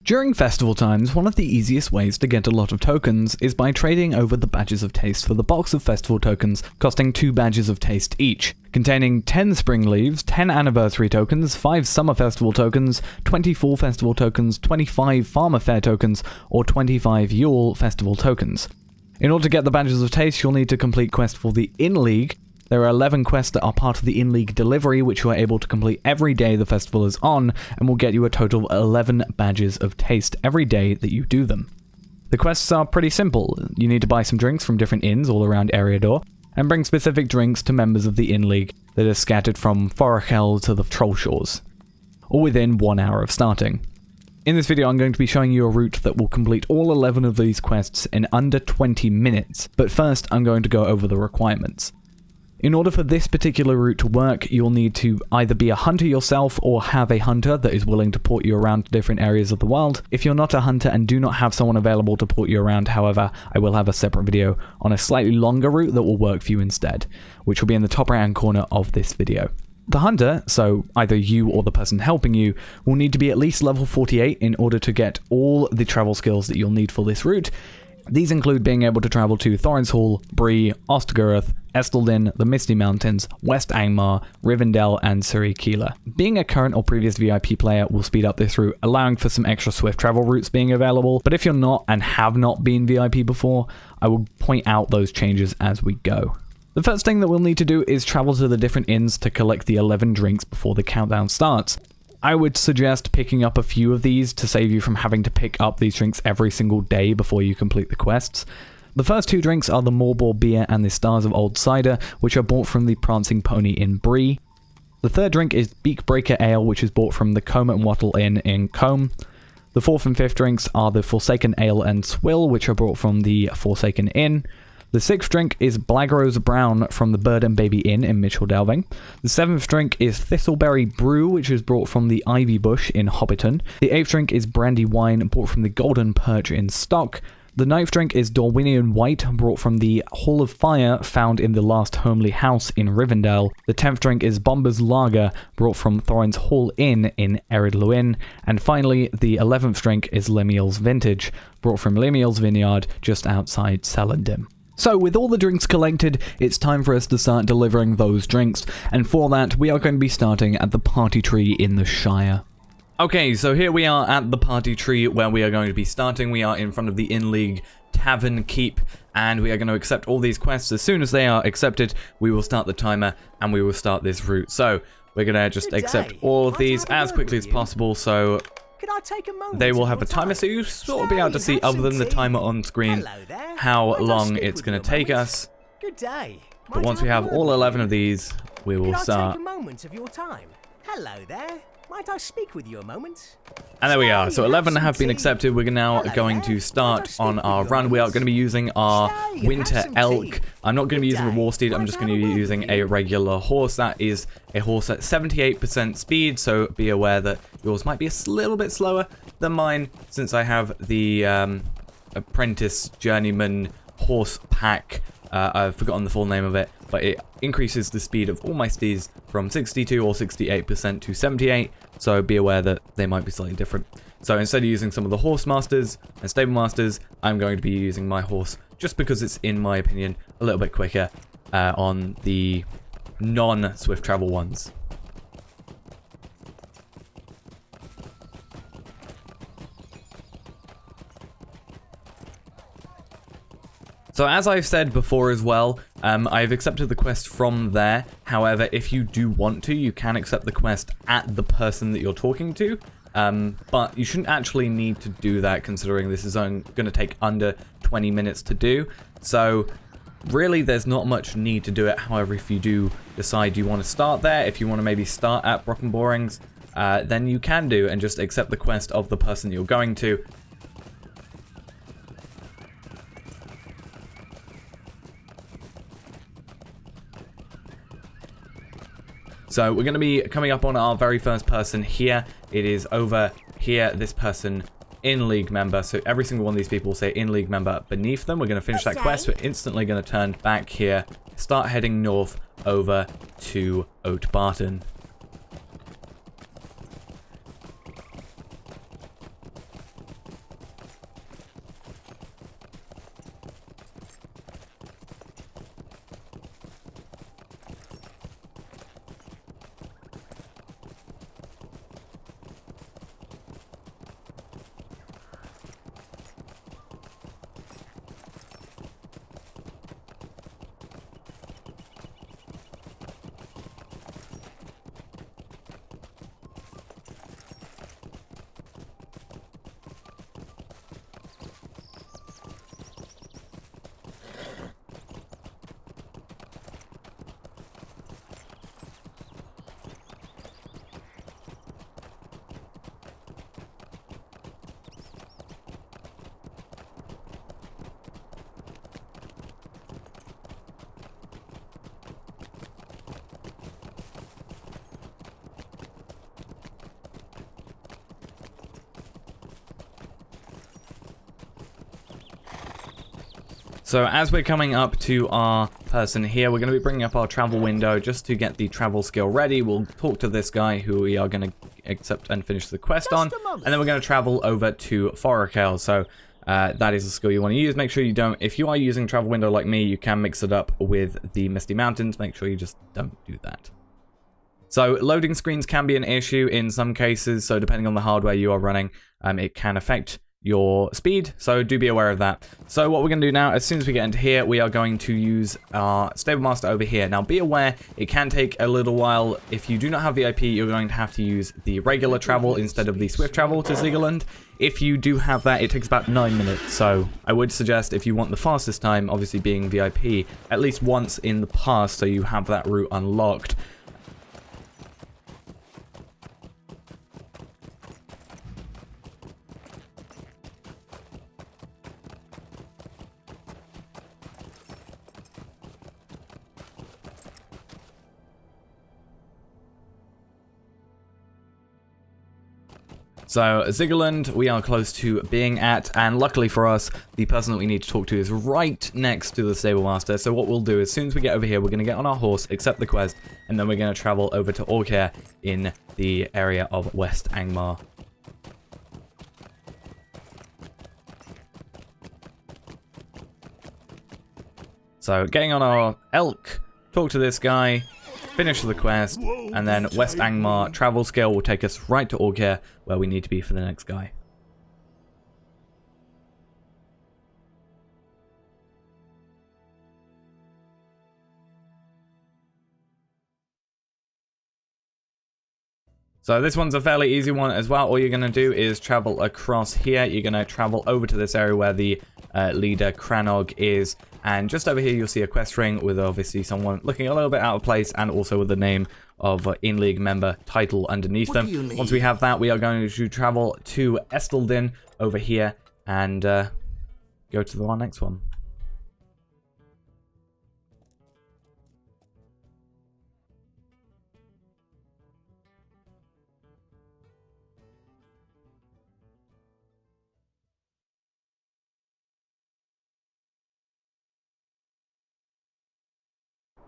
During festival times, one of the easiest ways to get a lot of tokens is by trading over the badges of taste for the box of festival tokens, costing 2 badges of taste each, containing 10 spring leaves, 10 anniversary tokens, 5 summer festival tokens, 24 festival tokens, 25 farmer fair tokens, or 25 Yule festival tokens. In order to get the badges of taste, you'll need to complete quests for the In-League. There are 11 quests that are part of the In-League delivery, which you are able to complete every day the festival is on, and will get you a total of 11 badges of taste every day that you do them. The quests are pretty simple. You need to buy some drinks from different inns all around Eriador, and bring specific drinks to members of the In-League that are scattered from Forachel to the Troll Shores, all within 1 hour of starting. In this video, I'm going to be showing you a route that will complete all 11 of these quests in under 20 minutes, but first I'm going to go over the requirements. In order for this particular route to work, you'll need to either be a hunter yourself or have a hunter that is willing to port you around to different areas of the world. If you're not a hunter and do not have someone available to port you around, however, I will have a separate video on a slightly longer route that will work for you instead, which will be in the top right hand corner of this video. The hunter, so either you or the person helping you, will need to be at least level 48 in order to get all the travel skills that you'll need for this route. These include being able to travel to Thorin's Hall, Bree, Ostgoroth, Estelden, the Misty Mountains, West Angmar, Rivendell, and Surikila. Being a current or previous VIP player will speed up this route, allowing for some extra swift travel routes being available, but if you're not and have not been VIP before, I will point out those changes as we go. The first thing that we'll need to do is travel to the different inns to collect the 11 drinks before the countdown starts. I would suggest picking up a few of these to save you from having to pick up these drinks every single day before you complete the quests. The first 2 drinks are the Morbor Beer and the Stars of Old Cider, which are bought from the Prancing Pony in Bree. The third drink is Beakbreaker Ale, which is bought from the Comb and Wattle Inn in Combe. The 4th and 5th drinks are the Forsaken Ale and Swill, which are bought from the Forsaken Inn. The 6th drink is Blagrose Brown from the Bird and Baby Inn in Mitchell Delving. The 7th drink is Thistleberry Brew, which is brought from the Ivy Bush in Hobbiton. The 8th drink is Brandy Wine, brought from the Golden Perch in Stock. The 9th drink is Dorwinian White, brought from the Hall of Fire, found in the Last Homely House in Rivendell. The 10th drink is Bomber's Lager, brought from Thorin's Hall Inn in Ered Luin. And finally, the 11th drink is Lemuel's Vintage, brought from Lemuel's Vineyard just outside Salendim. So with all the drinks collected, it's time for us to start delivering those drinks, and for that we are going to be starting at the party tree in the Shire. Okay, so here we are at the party tree where we are going to be starting. We are in front of the In-League Tavern Keep, and we are going to accept all these quests. As soon as they are accepted, we will start the timer and we will start this route. So we're going to just accept all of these as quickly as possible, so they will have a timer, so you sort of be able to see, other than the timer on screen, how long it's going to take us. Good day. But once we have all 11 of these, we will start. Hello there. Might I speak with you a moment? And there we are. So 11 have been accepted. We're now going to start on our run. We are going to be using our Winter Elk. I'm not going to be using a war steed. I'm just going to be using a regular horse. That is a horse at 78% speed. So be aware that yours might be a little bit slower than mine, since I have the Apprentice Journeyman Horse Pack. I've forgotten the full name of it, but it increases the speed of all my steeds from 62 or 68% to 78, so be aware that they might be slightly different. So instead of using some of the horse masters and stable masters, I'm going to be using my horse, just because it's, in my opinion, a little bit quicker on the non-swift travel ones. So as I've said before as well, I've accepted the quest from there. However, if you do want to, you can accept the quest at the person that you're talking to. But you shouldn't actually need to do that, considering this is going to take under 20 minutes to do. So really, there's not much need to do it. However, if you do decide you want to start there, if you want to maybe start at Brocken Borings, then you can do, and just accept the quest of the person you're going to. So we're going to be coming up on our very first person here. It is over here, this person, In-League member. So every single one of these people will say In-League member beneath them. We're going to finish that quest. We're instantly going to turn back here, start heading north over to Oatbarton. So as we're coming up to our person here, we're going to be bringing up our travel window just to get the travel skill ready. We'll talk to this guy who we are going to accept and finish the quest on, and then we're going to travel over to Forakel. So that is the skill you want to use. Make sure you don't, if you are using travel window like me, you can mix it up with the Misty Mountains. Make sure you just don't do that. So loading screens can be an issue in some cases, so depending on the hardware you are running, it can affect your speed, so do be aware of that. So what we're going to do now, as soon as we get into here, we are going to use our Stable Master over here. Now be aware, it can take a little while. If you do not have VIP, you're going to have to use the regular travel instead of the swift travel to Zigaland. If you do have that, it takes about 9 minutes, so I would suggest if you want the fastest time, obviously being VIP, at least once in the past so you have that route unlocked. So, Zigaland, we are close to being at, and luckily for us, the person that we need to talk to is right next to the Stable Master. So what we'll do, as soon as we get over here, we're going to get on our horse, accept the quest, and then we're going to travel over to Orcare in the area of West Angmar. So, getting on our elk, talk to this guy, finish the quest, and then West Angmar travel skill will take us right to Orcare, where we need to be for the next guy. So this one's a fairly easy one as well. All you're going to do is travel across here. You're going to travel over to this area where the leader Cranog is. And just over here, you'll see a quest ring with obviously someone looking a little bit out of place and also with the name of in-league member title underneath them. Once we have that, we are going to travel to Esteldin over here and go to the next one.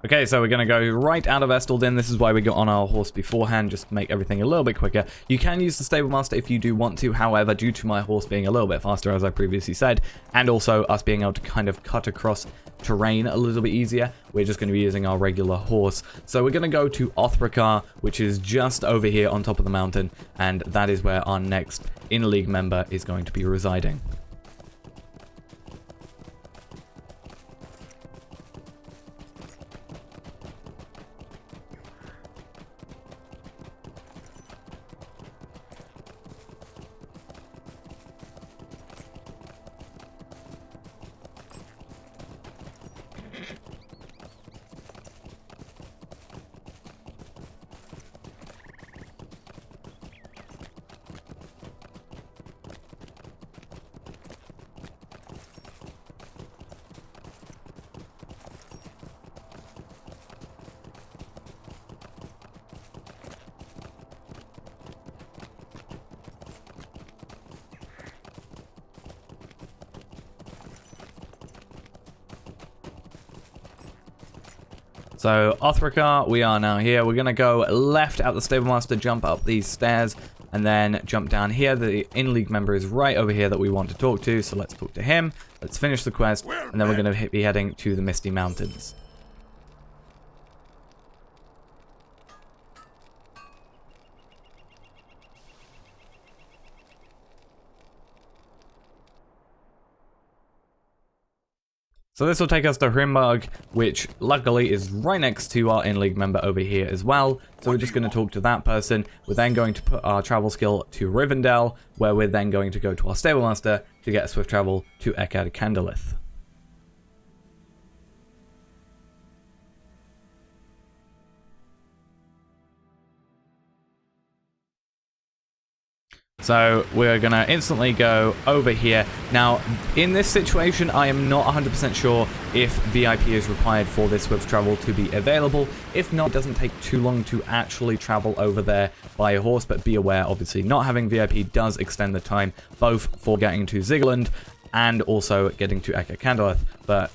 Okay, so we're going to go right out of Esteldin. This is why we got on our horse beforehand, just to make everything a little bit quicker. You can use the Stable Master if you do want to, however, due to my horse being a little bit faster, as I previously said, and also us being able to kind of cut across terrain a little bit easier, we're just going to be using our regular horse. So we're going to go to Othrakar, which is just over here on top of the mountain, and that is where our next in-league member is going to be residing. So, Othrakar, we are now here. We're going to go left at the Stable Master, jump up these stairs, and then jump down here. The in-league member is right over here that we want to talk to, so let's talk to him. Let's finish the quest, and then we're going to be heading to the Misty Mountains. So this will take us to Hrimberg, which luckily is right next to our in-league member over here as well. So we're just going to talk to that person. We're then going to put our travel skill to Rivendell, where we're then going to go to our Stable Master to get a swift travel to Eckard Candleth. So we're going to instantly go over here. Now, in this situation, I am not 100% sure if VIP is required for this swift travel to be available. If not, it doesn't take too long to actually travel over there by a horse, but be aware, obviously, not having VIP does extend the time, both for getting to Zigaland and also getting to Eka but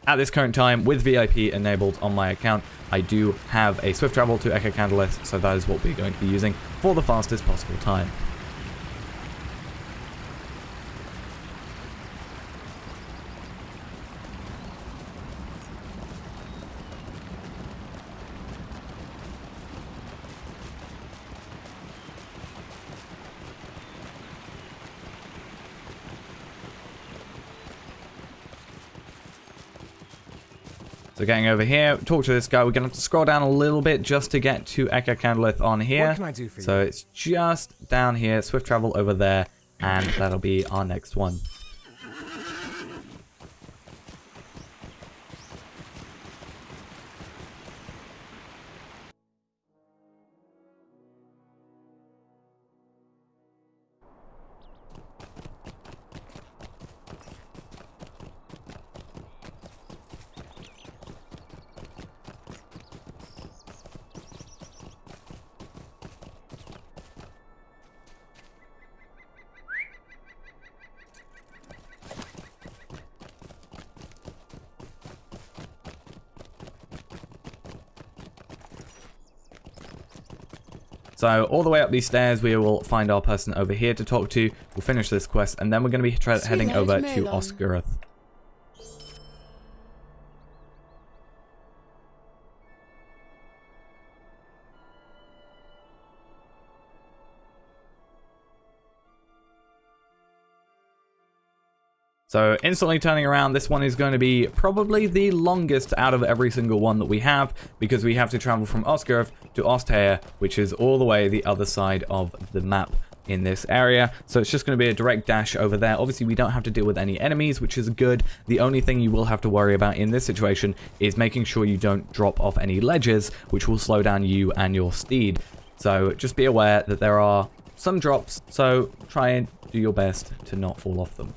at this current time, with VIP enabled on my account, I do have a swift travel to Eka, so that is what we're going to be using for the fastest possible time. So getting over here, talk to this guy. We're going to have to scroll down a little bit just to get to Eka on here. What can I do for you? So it's just down here, swift travel over there, and that'll be our next one. So all the way up these stairs, we will find our person over here to talk to. We'll finish this quest, and then we're going to be heading over to Osgiliath. So instantly turning around, this one is going to be probably the longest out of every single one that we have, because we have to travel from Osgiliath to Ostea, which is all the way the other side of the map in this area. So it's just going to be a direct dash over there. Obviously, we don't have to deal with any enemies, which is good. The only thing you will have to worry about in this situation is making sure you don't drop off any ledges, which will slow down you and your steed. So just be aware that there are some drops, so try and do your best to not fall off them.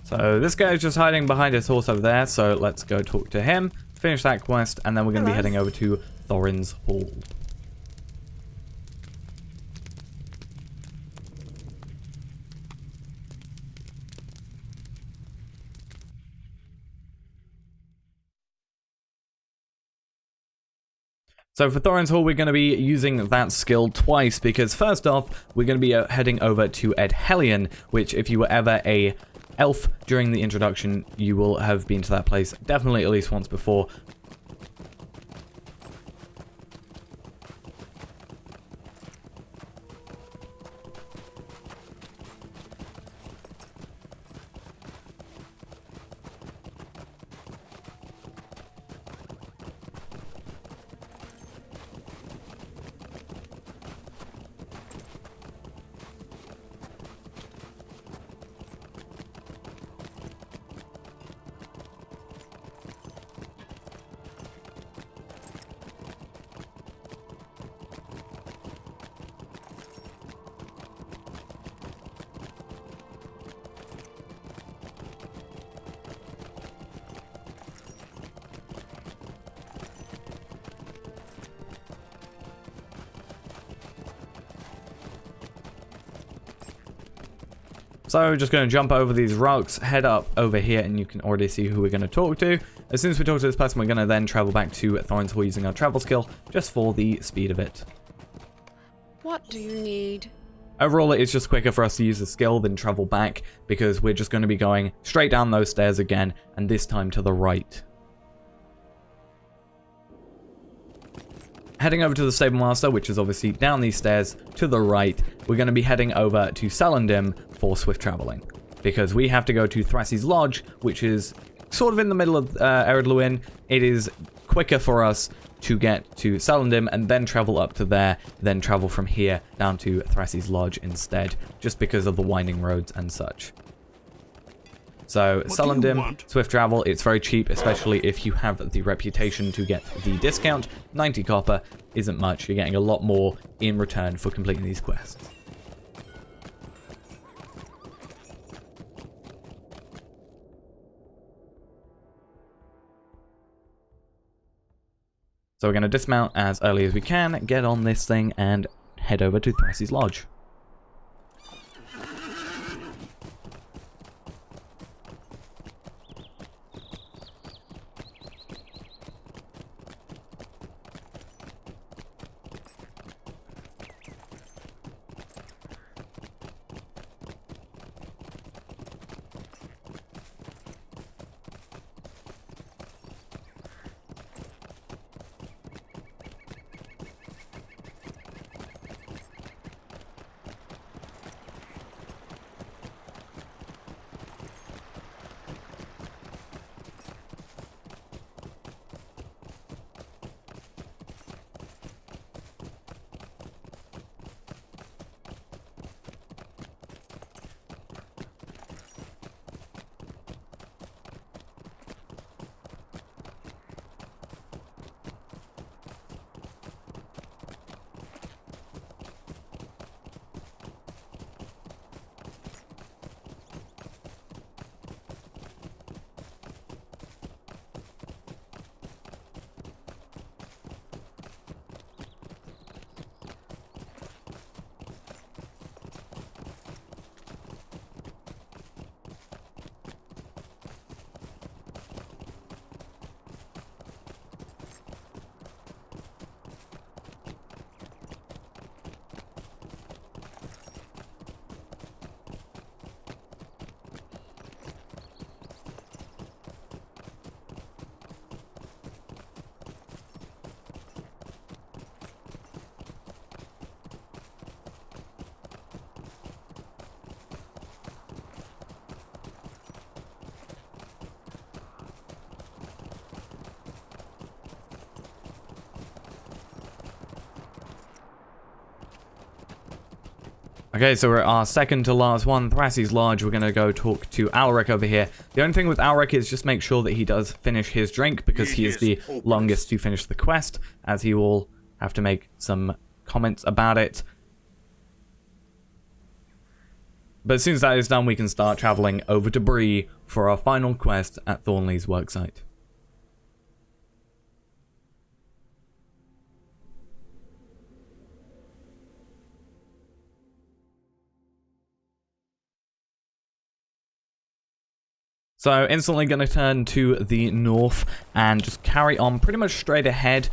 So this guy is just hiding behind his horse over there, so let's go talk to him, finish that quest, and then we're going to be heading over to Thorin's Hall. So for Thorin's Hall, we're going to be using that skill twice, because first off, we're going to be heading over to Edhelion, which if you were ever a elf during the introduction, you will have been to that place definitely at least once before. So we're just going to jump over these rocks, head up over here, and you can already see who we're going to talk to. As soon as we talk to this person, we're going to then travel back to Thorin's Hall using our travel skill, just for the speed of it. What do you need? Overall, it is just quicker for us to use the skill than travel back, because we're just going to be going straight down those stairs again, and this time to the right. Heading over to the Stable Master, which is obviously down these stairs to the right, we're going to be heading over to Salandim for swift traveling. Because we have to go to Thrassy's Lodge, which is sort of in the middle of Ered Luin. It is quicker for us to get to Salandim and then travel up to there, then travel from here down to Thrassy's Lodge instead, just because of the winding roads and such. So, Salandim, swift travel, it's very cheap, especially if you have the reputation to get the discount. 90 copper isn't much, you're getting a lot more in return for completing these quests. So we're going to dismount as early as we can, get on this thing, and head over to Thrassy's Lodge. Okay, so we're at our second to last one, Thrassy's Lodge. We're going to go talk to Alric over here. The only thing with Alric is just make sure that he does finish his drink, because he is the longest to finish the quest, as he will have to make some comments about it. But as soon as that is done, we can start traveling over to Bree for our final quest at Thornley's worksite. So instantly going to turn to the north and just carry on pretty much straight ahead.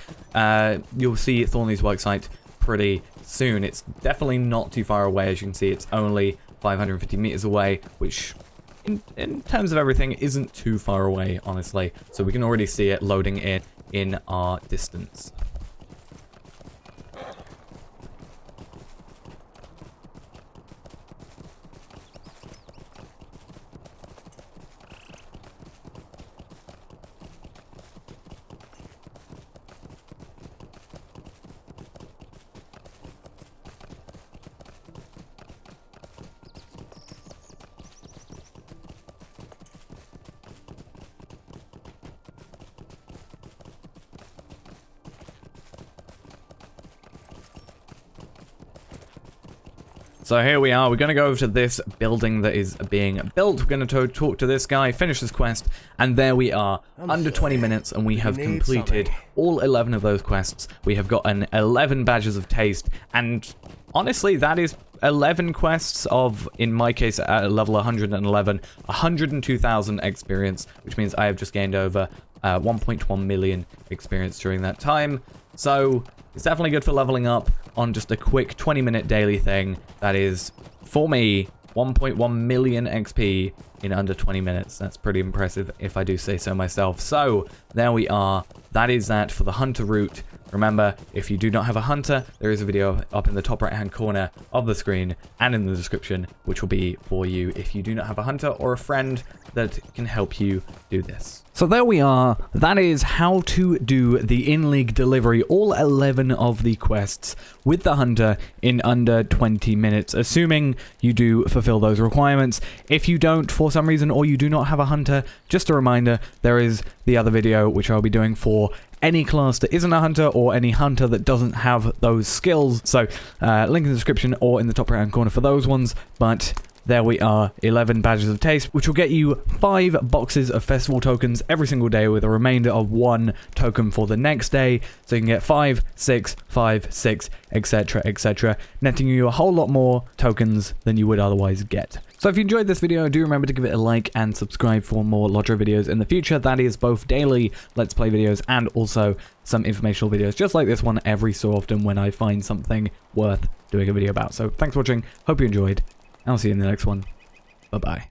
You'll see Thornley's worksite pretty soon. It's definitely not too far away. As you can see, it's only 550 meters away, which in terms of everything isn't too far away, honestly. So we can already see it loading in our distance. So here we are, we're going to go over to this building that is being built. We're going to talk to this guy, finish this quest, and there we are, under 20 minutes, and we have completed all 11 of those quests. We have gotten 11 badges of taste, and honestly, that is 11 quests of, in my case, at level 111, 102,000 experience, which means I have just gained over 1.1 million experience during that time. So it's definitely good for leveling up on just a quick 20-minute daily thing. That is, for me, 1.1 million XP in under 20 minutes. That's pretty impressive if I do say so myself. So there we are. That is that for the hunter route. Remember, if you do not have a hunter, there is a video up in the top right-hand corner of the screen and in the description, which will be for you if you do not have a hunter or a friend that can help you do this. So there we are. That is how to do the in-league delivery, all 11 of the quests with the hunter in under 20 minutes, assuming you do fulfill those requirements. If you don't for some reason, or you do not have a hunter, just a reminder, there is the other video which I'll be doing for any class that isn't a hunter or any hunter that doesn't have those skills. So link in the description or in the top right hand corner for those ones. But there we are, 11 badges of taste, which will get you 5 boxes of festival tokens every single day, with a remainder of 1 token for the next day. So you can get 5, 6, 5, 6, etc, etc, netting you a whole lot more tokens than you would otherwise get. So if you enjoyed this video, do remember to give it a like and subscribe for more LOTRO videos in the future. That is both daily Let's Play videos and also some informational videos just like this one every so often when I find something worth doing a video about. So thanks for watching, hope you enjoyed. I'll see you in the next one. Bye-bye.